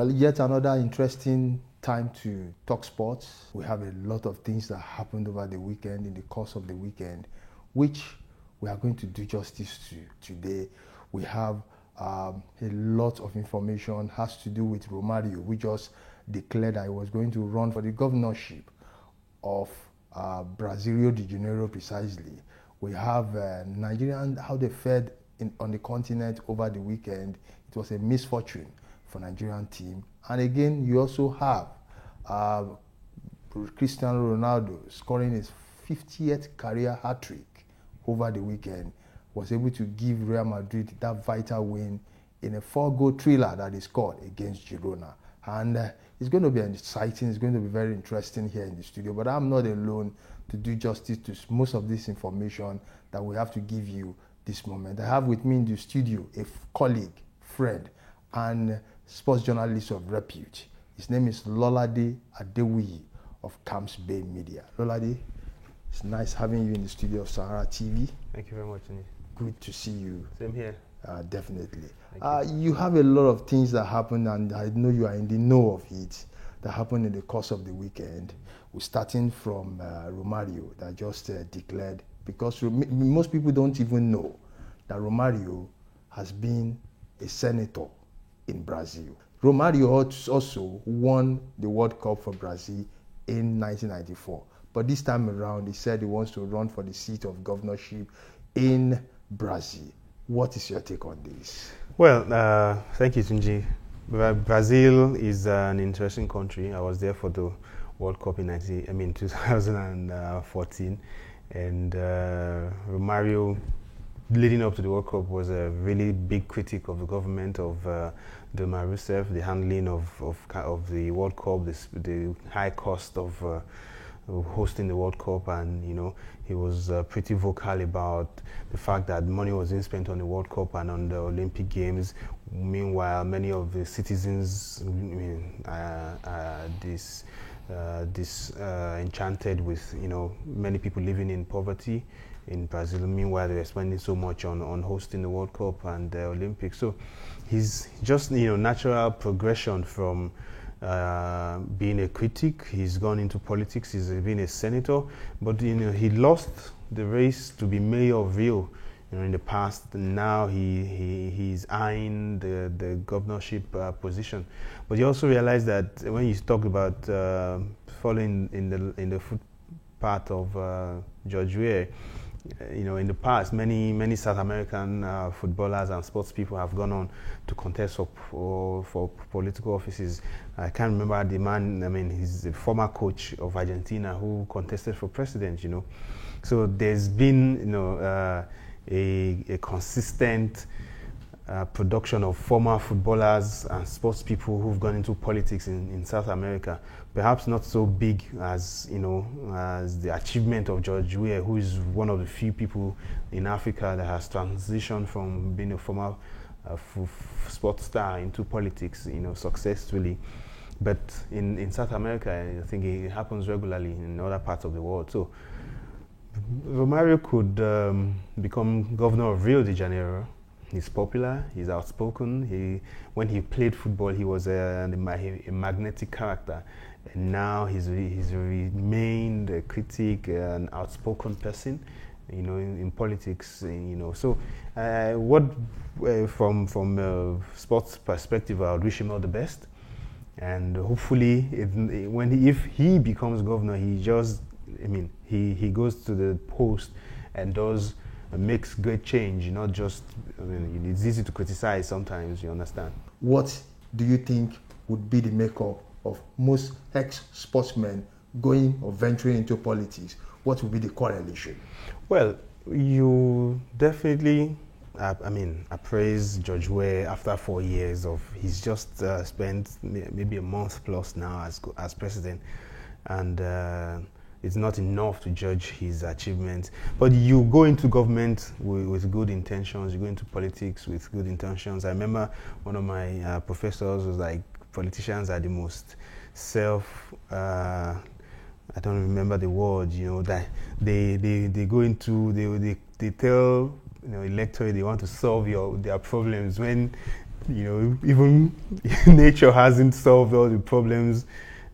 Well, yet another interesting time to talk sports. We have a lot of things that happened over the weekend, in the course of the weekend, which we are going to do justice to today. We have a lot of information has to do with Romario, who just declared that he was going to run for the governorship of Brazil, Rio de Janeiro precisely. We have Nigerian, how they fared on the continent over the weekend. It was a misfortune for Nigerian team. And again, you also have Cristiano Ronaldo scoring his 50th career hat-trick over the weekend, was able to give Real Madrid that vital win in a 4-goal thriller that he scored against Girona. And it's going to be exciting, it's going to be very interesting here in the studio, but I'm not alone to do justice to most of this information that we have to give you this moment. I have with me in the studio a colleague, friend, and sports journalist of repute. His name is Lolade Adewuyi of Camps Bay Media. Lolade, it's nice having you in the studio of Sahara TV. Thank you very much, Tony. Good to see you. Same here. Definitely. You. You have a lot of things that happened, and I know you are in the know of it, that happened in the course of the weekend. We're starting from Romario that just declared, because most people don't even know that Romario has been a senator in Brazil. Romario also won the World Cup for Brazil in 1994. But this time around, he said he wants to run for the seat of governorship in Brazil. What is your take on this? Well, thank you, Tunji. Brazil is an interesting country. I was there for the World Cup in 2014, and Romario, leading up to the World Cup, was a really big critic of the government of Dilma Rousseff, the handling of the World Cup, the high cost of hosting the World Cup, and he was pretty vocal about the fact that money was being spent on the World Cup and on the Olympic Games. Meanwhile, many of the citizens enchanted with many people living in poverty in Brazil. Meanwhile, they were spending so much on hosting the World Cup and the Olympics. So he's just natural progression from being a critic. He's gone into politics. He's been a senator, but he lost the race to be mayor of Rio in the past. Now he's eyeing the governorship position. But he also realized that when you talk about following in the footpath of George Weah, in the past, many South American footballers and sports people have gone on to contest for political offices. I can't remember the man. He's the former coach of Argentina who contested for president. So there's been a consistent production of former footballers and sports people who've gone into politics in South America. Perhaps not so big as as the achievement of George Weah, who is one of the few people in Africa that has transitioned from being a former sports star into politics, successfully. But in South America, I think it happens regularly in other parts of the world. So Romario could become governor of Rio de Janeiro. He's popular, he's outspoken. When he played football, he was a magnetic character. And now he's remained a critic, an outspoken person, in politics. So from a sports perspective, I would wish him all the best. And hopefully, if he becomes governor, he goes to the post and makes great change, not just, it's easy to criticize sometimes, you understand. What do you think would be the makeup of most ex-sportsmen going or venturing into politics? What would be the correlation? Well, you definitely, appraise George Weah after 4 years he's just spent maybe a month plus now as president, and it's not enough to judge his achievements. But you go into government with good intentions, you go into politics with good intentions. I remember one of my professors was like, politicians are the most I don't remember the word, that they go into, they tell electorate they want to solve their problems when even nature hasn't solved all the problems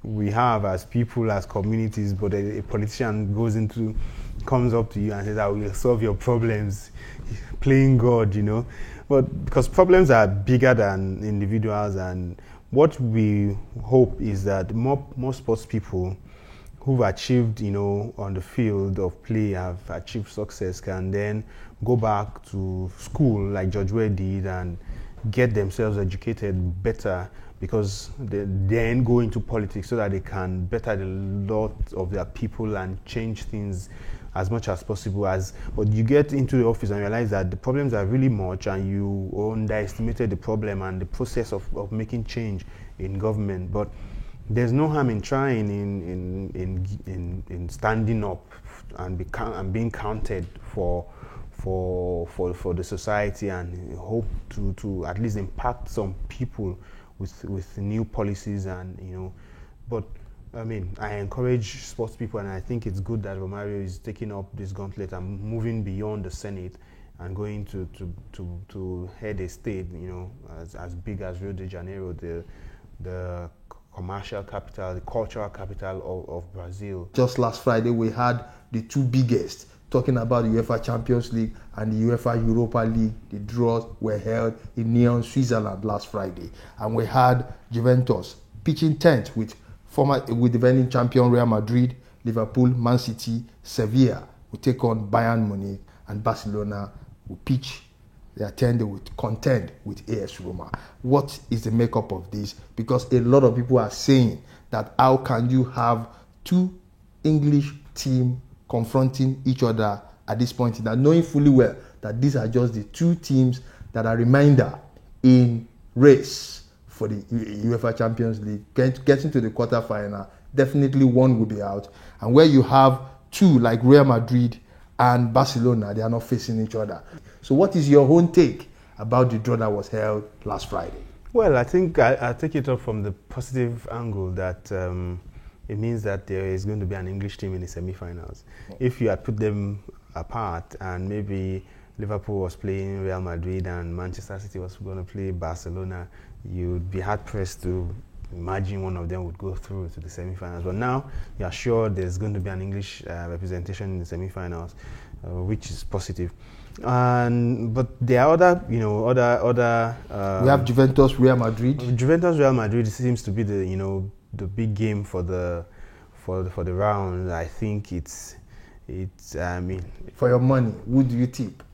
we have as people, as communities, but a politician comes up to you and says, I will solve your problems, playing God, But because problems are bigger than individuals, and what we hope is that more sports people who've achieved, on the field of play, have achieved success, can then go back to school like George Weah did and get themselves educated better, because they then go into politics so that they can better the lot of their people and change things as much as possible. But you get into the office and realize that the problems are really much, and you underestimated the problem and the process of making change in government. But there's no harm in trying, in standing up and being counted for the society, and hope to at least impact some people with new policies, and but I mean, I encourage sports people, and I think it's good that Romario is taking up this gauntlet and moving beyond the Senate and going to head a state, as big as Rio de Janeiro, the commercial capital, the cultural capital of Brazil. Just last Friday, we had the two biggest talking about the UEFA Champions League and the UEFA Europa League. The draws were held in Nyon, Switzerland last Friday. And we had Juventus pitching tent with defending champion Real Madrid, Liverpool, Man City, Sevilla will take on Bayern Munich, and Barcelona will pitch their tent. They will contend with AS Roma. What is the makeup of this? Because a lot of people are saying that how can you have two English teams confronting each other at this point in time, knowing fully well that these are just the two teams that are reminder in race for the UEFA Champions League, getting to the quarterfinal. Definitely one will be out. And where you have two like Real Madrid and Barcelona, they are not facing each other. So what is your own take about the draw that was held last Friday? Well, I think I take it up from the positive angle that it means that there is going to be an English team in the semi-finals. If you had put them apart and maybe Liverpool was playing Real Madrid and Manchester City was going to play Barcelona, you'd be hard-pressed to imagine one of them would go through to the semi-finals. But now you are sure there's going to be an English representation in the semi-finals, which is positive. But there are other. We have Juventus, Real Madrid. Juventus, Real Madrid seems to be the big game for the round. I think it's. I mean, for your money, who do you tip?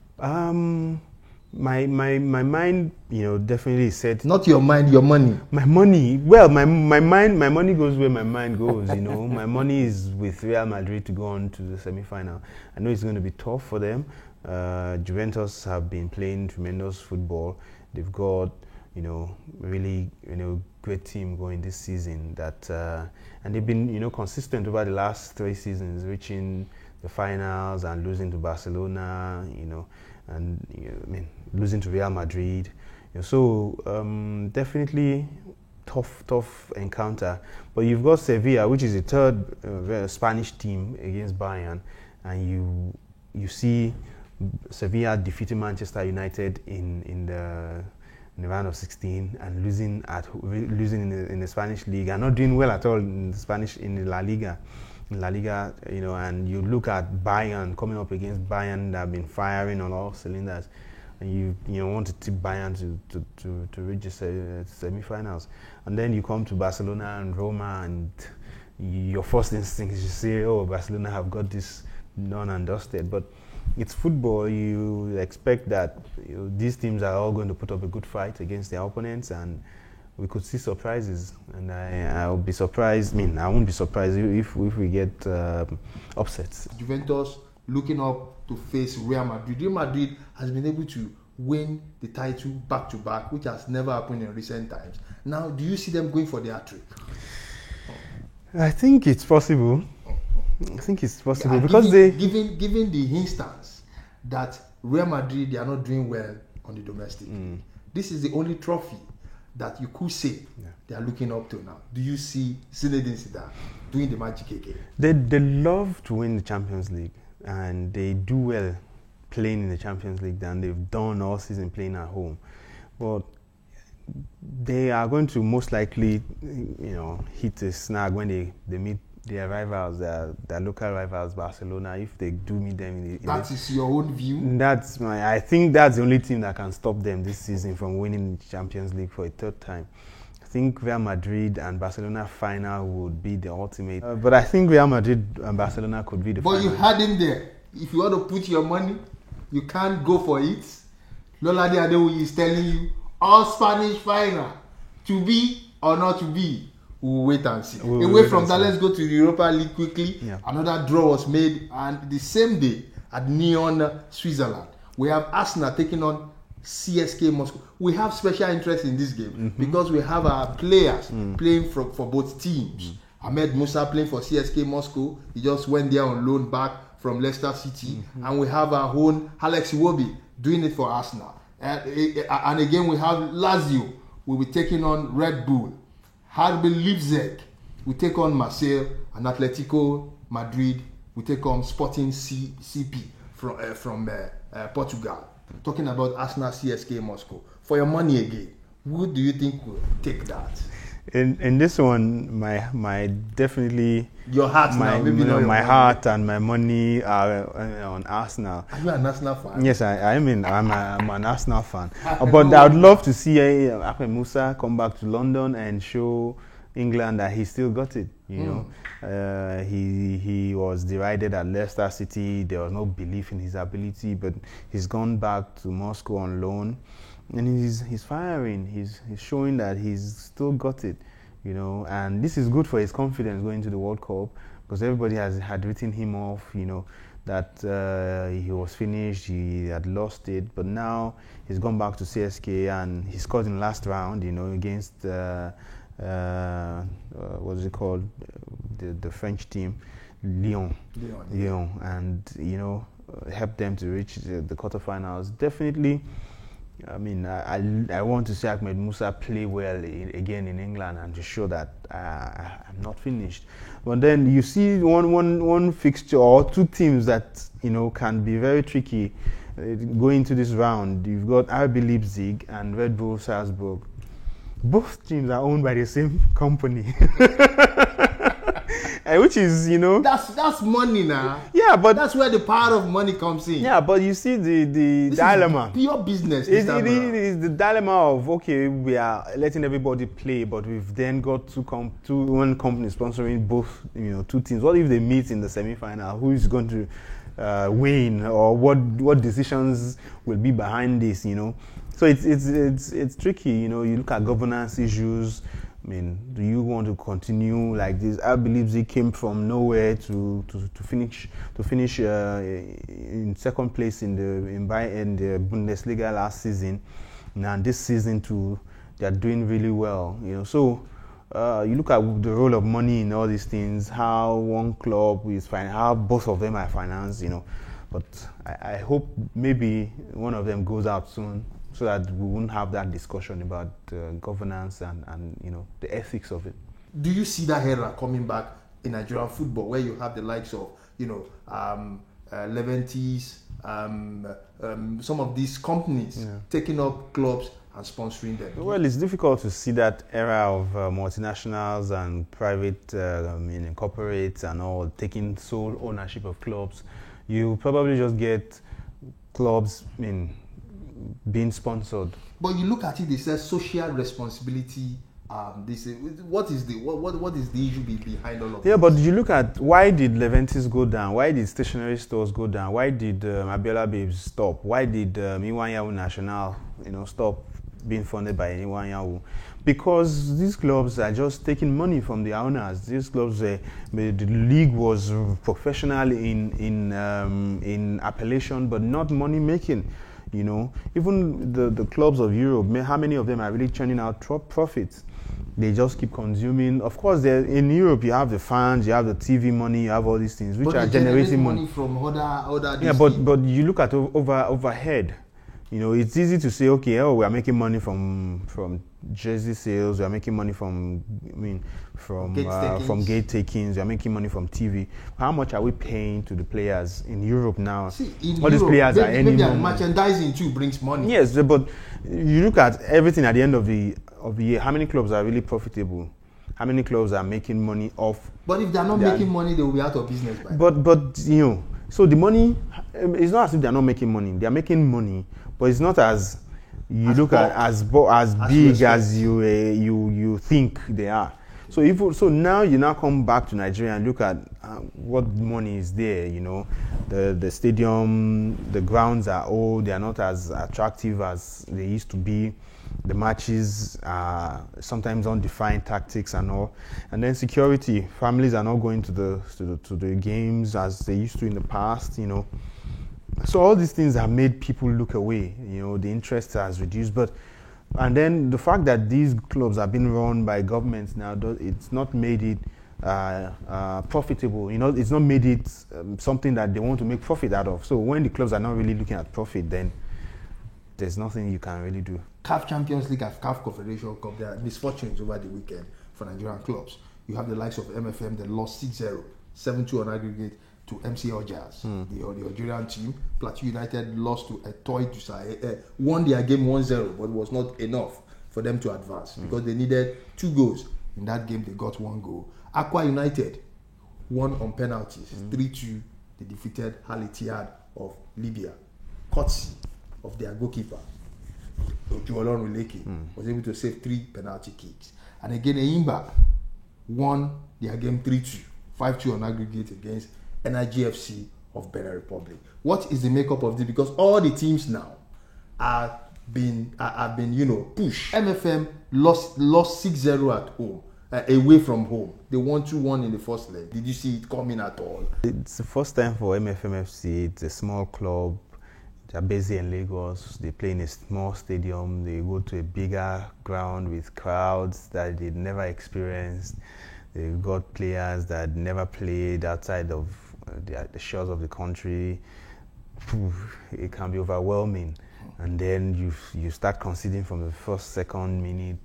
My mind, definitely said. Not your mind, your money. My money. Well, my money goes where my mind goes. My money is with Real Madrid to go on to the semi-final. I know it's going to be tough for them. Juventus have been playing tremendous football. They've got, really, great team going this season. And they've been, consistent over the last 3 seasons, reaching the finals and losing to Barcelona, and losing to Real Madrid. So definitely tough encounter. But you've got Sevilla, which is the third Spanish team against Bayern, and you see Sevilla defeating Manchester United in the round of 16 and losing in the Spanish league and not doing well at all in the La Liga. In La Liga, and you look at Bayern coming up against Bayern that have been firing on all cylinders, and you want to tip Bayern to reach the semi-finals, and then you come to Barcelona and Roma, and your first instinct is to say, oh, Barcelona have got this done and dusted, but it's football. You expect that these teams are all going to put up a good fight against their opponents, and we could see surprises, and I would be surprised. I won't be surprised if we get upsets. Juventus looking up to face Real Madrid. Real Madrid has been able to win the title back to back, which has never happened in recent times. Now, do you see them going for the hat-trick? I think it's possible. Yeah, because given the instance that Real Madrid, they are not doing well on the domestic. This is the only trophy that you could say they are looking up to now. Do you see Zinedine Zidane doing the magic again? They love to win the Champions League, and they do well playing in the Champions League than they've done all season playing at home. But they are going to most likely, hit a snag when they meet their rivals, their local rivals, Barcelona. If they do meet them, that is your own view. I think that's the only team that can stop them this season from winning the Champions League for a third time. I think Real Madrid and Barcelona final would be the ultimate. But I think Real Madrid and Barcelona could be the final. But you had him there. If you want to put your money, you can't go for it. Lolade Adewoye is telling you all Spanish final to be or not to be. We'll wait and see. Away from that, let's go to the Europa League quickly. Yeah. Another draw was made, and the same day at Nyon, Switzerland, we have Arsenal taking on CSK Moscow. We have special interest in this game because we have our players playing for both teams. Ahmed Musa playing for CSK Moscow. He just went there on loan back from Leicester City. And we have our own Alex Iwobi doing it for Arsenal. And again, we have Lazio. We'll be taking on Red Bull. RB Leipzig will take on Marseille, and Atletico Madrid will take on Sporting CP from Portugal. Talking about Arsenal, CSK Moscow. For your money again, who do you think will take that? In this one, my definitely your heart now, maybe not your my money. heart and my money are on Arsenal. Are you an Arsenal fan? Yes, I'm an Arsenal fan. But I would love to see Ahmed Musa come back to London and show England that he still got it. You know, he was derided at Leicester City. There was no belief in his ability, but he's gone back to Moscow on loan. And he's firing. He's showing that he's still got it, you know. And this is good for his confidence going to the World Cup, because everybody had written him off, you know, that he was finished, he had lost it. But now he's gone back to CSK and he scored in the last round, you know, against what's it called, the French team, Lyon, and you know, helped them to reach the quarterfinals. Definitely. I mean, I want to see Ahmed Musa play well again in England and to show that I'm not finished. But then you see one fixture or two teams that, you know, can be very tricky going into this round. You've got RB Leipzig and Red Bull Salzburg. Both teams are owned by the same company. Which is, you know, that's money now. Yeah, but that's where the power of money comes in. Yeah, but you see the dilemma. Pure business. It is the dilemma of, okay, we are letting everybody play, but we've then got one company sponsoring both, you know, two teams. What if they meet in the semi-final? Who is going to win, or what decisions will be behind this? You know, so it's tricky. You know, you look at governance issues. I mean, do you want to continue like this? I believe they came from nowhere to finish in second place in the Bundesliga last season, and this season too, they are doing really well. You know, so you look at the role of money in all these things. How one club is how both of them are financed. You know, but I hope maybe one of them goes out soon, so that we won't have that discussion about governance and you know, the ethics of it. Do you see that era coming back in Nigerian football, where you have the likes of, you know, Leventis, some of these companies taking up clubs and sponsoring them? Well, it's difficult to see that era of multinationals and private corporates and all taking sole ownership of clubs. You probably just get clubs being sponsored. But you look at it, it says social responsibility. What is the issue behind all of this? Yeah, but you look at, why did Leventis go down? Why did stationery stores go down? Why did Abiola Babes stop? Why did Iwanyawu National, you know, stop being funded by Iwanyawu? Because these clubs are just taking money from the owners. These clubs, the league was professional in appellation, but not money making. You know, even the clubs of Europe, how many of them are really churning out profits? They just keep consuming. Of course, in Europe, you have the fans, you have the TV money, you have all these things, which are generating money from other. Yeah, but you look at overhead. it's easy to say, okay, we are making money from jersey sales, we are making money from gate takings, we are making money from TV. How much are we paying to the players in Europe now? All these players are earning money. Merchandising too brings money. Yes, but you look at everything at the end of the year. How many clubs are really profitable? How many clubs are making money off? But if they're not making money, they will be out of business. But so the money, it's not as if they're not making money. They're making money, but it's not as big as you think they are. So now you come back to Nigeria and look at what money is there. The stadium, the grounds are old. They are not as attractive as they used to be. The matches are sometimes undefined tactics and all, and then security. Families are not going to the games as they used to in the past. So all these things have made people look away. The interest has reduced, and then the fact that these clubs are being run by governments now, it's not made it profitable. It's not made it something that they want to make profit out of. So when the clubs are not really looking at profit, then there's nothing you can really do. CAF Champions League and CAF Confederation Cup, there are misfortunes over the weekend for Nigerian clubs. You have the likes of MFM that lost 6-0, 7-2 on aggregate to MC Algiers, the Algerian team. Plateau United lost to Etoile du Sahel, won their game 1-0, but it was not enough for them to advance because they needed 2 goals. In that game, they got 1 goal. Aqua United won on penalties, 3-2. They defeated Al Ittihad of Libya, courtesy of their goalkeeper. Ojuolorun Leke was able to save 3 penalty kicks. And again, Enyimba won their game 3-2, 5-2 on aggregate against NIGFC of Benin Republic. What is the makeup of this? Because all the teams now have been pushed. MFM lost 6-0 at home, away from home. They won 2-1 in the first leg. Did you see it coming at all? It's the first time for MFMFC. It's a small club. They're based in Lagos. They play in a small stadium. They go to a bigger ground with crowds that they'd never experienced. They've got players that never played outside of the shores of the country. It can be overwhelming. And then you start conceding from the first, second minute.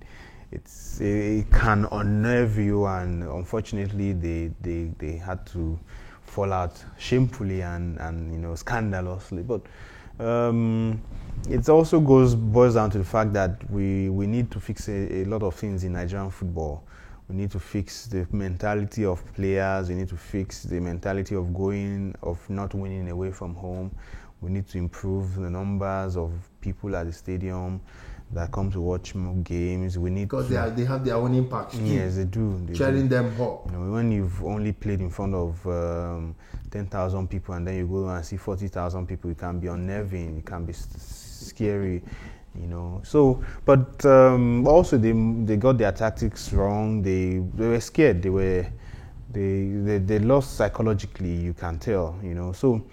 It can unnerve you, and unfortunately they had to fall out shamefully and scandalously. But it also boils down to the fact that we need to fix a lot of things in Nigerian football. We need to fix the mentality of players. We need to fix the mentality of not winning away from home. We need to improve the numbers of people at the stadium that come to watch more games. Because they have their own impact. Yes, they do. Cheering them up. When you've only played in front of 10,000 people and then you go and see 40,000 people, it can be unnerving. It can be scary. So, but also they got their tactics wrong. They were scared. They lost psychologically. You can tell. So,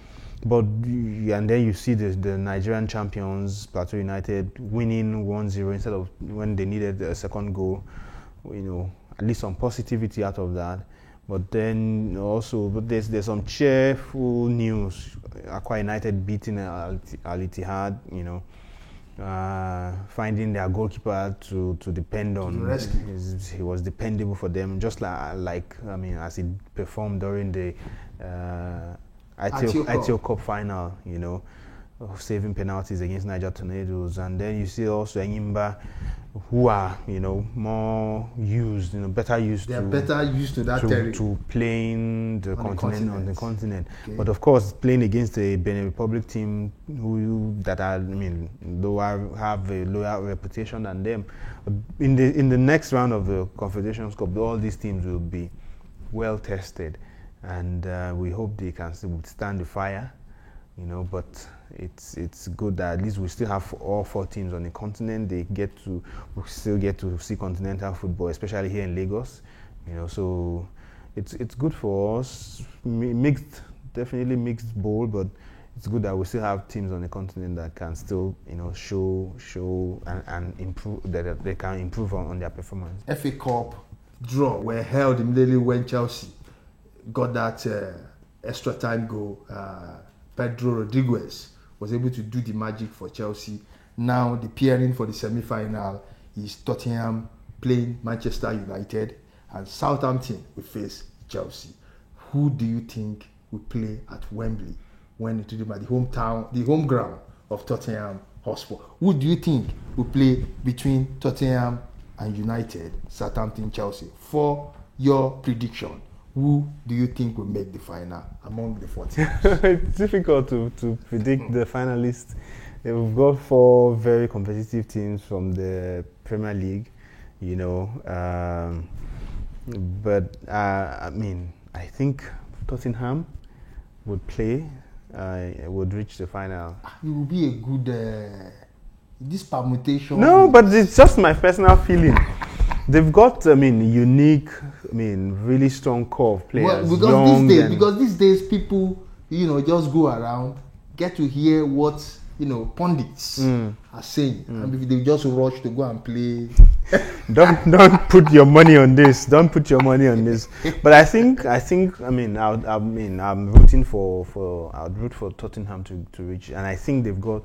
but and then you see the Nigerian champions, Plateau United, winning 1-0 instead of when they needed a second goal. At least some positivity out of that. But then also, there's some cheerful news. Aqua United beating Al Ittihad. Finding their goalkeeper to depend on. He was dependable for them, just like as he performed during the ITO Cup final, saving penalties against Niger Tornadoes. And then you see also Enyimba, who are more used, better used. They are better used to that territory, to playing on the continent. Okay. But of course, playing against the Benin Republic team, though have a lower reputation than them. In the next round of the Confederations Cup, all these teams will be well tested, and we hope they can still withstand the fire. But it's good that at least we still have all 4 teams on the continent. We still get to see continental football, especially here in Lagos. So it's good for us. Definitely mixed bowl, but it's good that we still have teams on the continent that can still show and improve, that they can improve on their performance. FA Cup draw were held immediately when Chelsea got that extra time goal. Pedro Rodriguez was able to do the magic for Chelsea. Now the pairing for the semi-final is Tottenham playing Manchester United, and Southampton will face Chelsea. Who do you think will play at Wembley when it will be the home ground of Tottenham Hotspur? Who do you think will play between Tottenham and United, Southampton, Chelsea? For your prediction, who do you think will make the final among the 4 teams? It's difficult to predict the finalists. We've got 4 very competitive teams from the Premier League, you know. But I mean, I think Tottenham would play, would reach the final. It will be a good this permutation. No, but it's just my personal feeling. They've got, unique, really strong core of players. Well, because these days people, just go around, get to hear what pundits are saying, and if they just rush to go and play. Don't put your money on this. Don't put your money on this. But I think I'm rooting for I'd root for Tottenham to reach, and I think they've got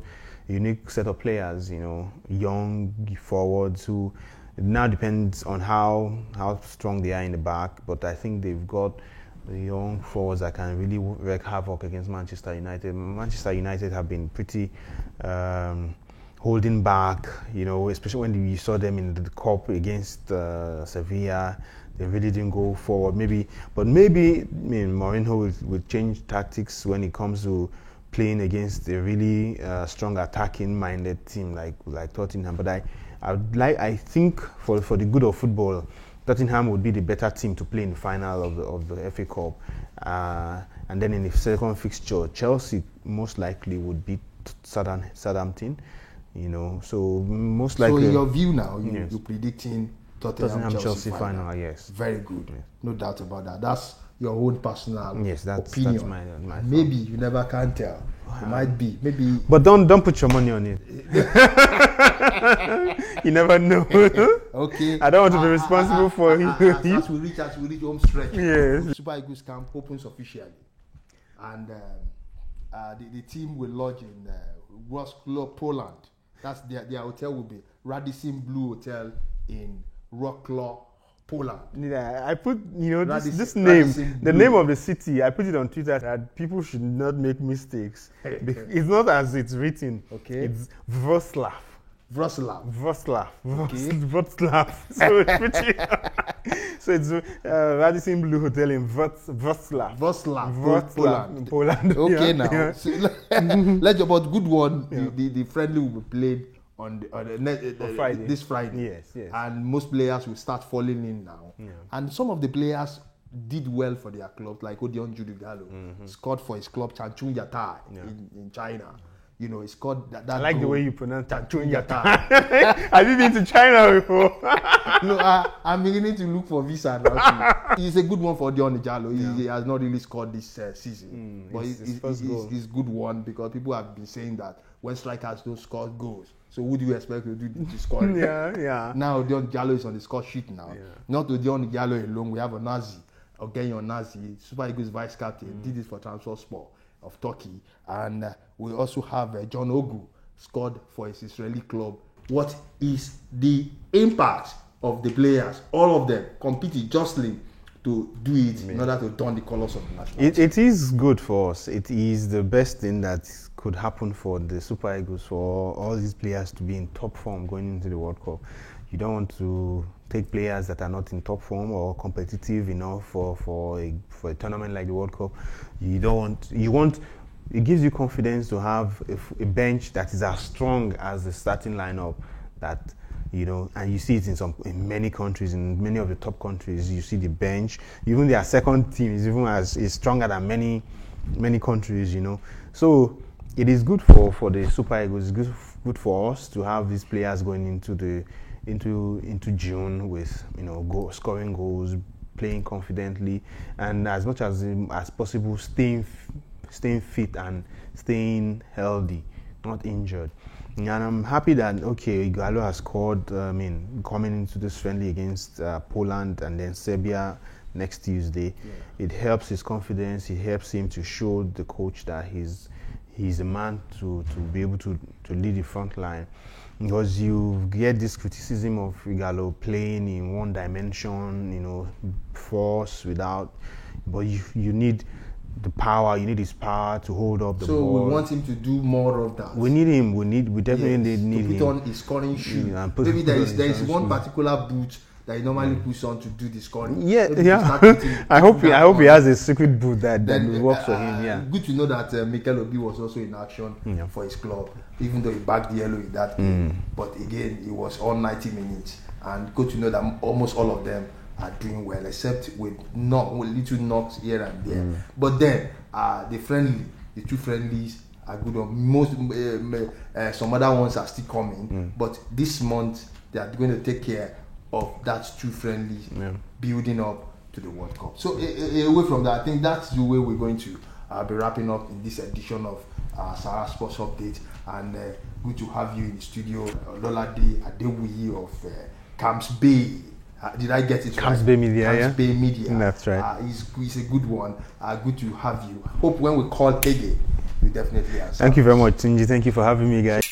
a unique set of players. Young forwards who. It now depends on how strong they are in the back, but I think they've got the young forwards that can really wreak havoc against Manchester United. Manchester United have been pretty holding back, especially when you saw them in the cup against Sevilla. They really didn't go forward. Maybe Mourinho will change tactics when it comes to playing against a really strong attacking-minded team like Tottenham. But I think for the good of football, Tottenham would be the better team to play in the final of the FA Cup. And then in the second fixture, Chelsea most likely would beat Southampton. So most likely. So in your view now, you're predicting Tottenham Chelsea final. Yes. Very good. Yes. No doubt about that. That's your own personal opinion. That's my maybe you never can tell. Wow. It might be. Maybe. But don't put your money on it. You never know. Okay. I don't want to be responsible for it. As we reach home stretch. Yes. Super Eagles camp opens officially, and the team will lodge in Wrocław, Poland. That's their hotel will be Radisson Blue Hotel in Wrocław, Poland. Yeah, I put this name, the name of the city. I put it on Twitter that people should not make mistakes. It's not as it's written. Okay. It's Wrocław. Wrocław. Okay. Wrocław. So it's pretty. So it's Radisson Blue Hotel in Wrocław. Poland. Okay, yeah, now. Yeah. So, let's about good one. Yeah. The friendly will be played on Friday. This Friday. Yes. And most players will start falling in now. Yeah. And some of the players did well for their clubs, like Odion Jude Gallo, scored for his club Changchun Yatai in China. He scored that. I like the way you pronounce Changchun Yatai. Have you been to China before? No, I'm beginning to look for visa now. It's a good one for Odion Jallo. He has not really scored this season, but it's good one because people have been saying that when strikers don't score goals, so who do you expect to do to score? Yeah. Now Odion Jallo is on the score sheet now. Yeah. Not Odion Jallo alone. We have Onazi, Onazi, Super Eagles vice captain, did this for Trabzonspor of Turkey, and we also have John Ogu scored for his Israeli club. What is the impact of the players? All of them competing, jostling to do it in order to don the colours of the national team. It is good for us. It is the best thing that could happen for the Super Eagles, for all these players to be in top form going into the World Cup. You don't want to take players that are not in top form or competitive enough for a tournament like the World Cup. It gives you confidence to have a bench that is as strong as the starting lineup that, and you see it in many countries, in many of the top countries, you see the bench, even their second team is stronger than many countries, So it is good for the Super Eagles. It's good for us to have these players going into June with scoring goals, playing confidently, and as much as possible staying fit and staying healthy, not injured. And I'm happy that Gallo has scored. Coming into this friendly against Poland and then Serbia next Tuesday, it helps his confidence. It helps him to show the coach that he's he's a man to be able to lead the front line. Because you get this criticism of Ighalo playing in one dimension, force without, but you need the power, you need his power to hold up the ball. So we want him to do more of that. We need him. We definitely need him. To put on his scoring shoe. Maybe there is one particular boot that he normally puts on to do the scoring. Yeah. I hope he has a secret boot that works for him. Yeah. Good to know that Mikel Obi was also in action for his club, even though he backed the yellow in that game. But again, he was on 90 minutes, and good to know that almost all of them are doing well, except with little knocks here and there. But then the two friendlies are good. Most some other ones are still coming, but this month they are going to take care of that two friendlies, building up to the World Cup. So away from that, I think that's the way we're going to be wrapping up in this edition of Sahara Sports Update. And good to have you in the studio, Lolade Adewuyi of Camps Bay. Did I get it Camps right? Bay Media, Camps Bay Media. That's right. He's a good one. Good to have you. Hope when we call again, you definitely answer. Thank you very much, Tunji. Thank you for having me, guys.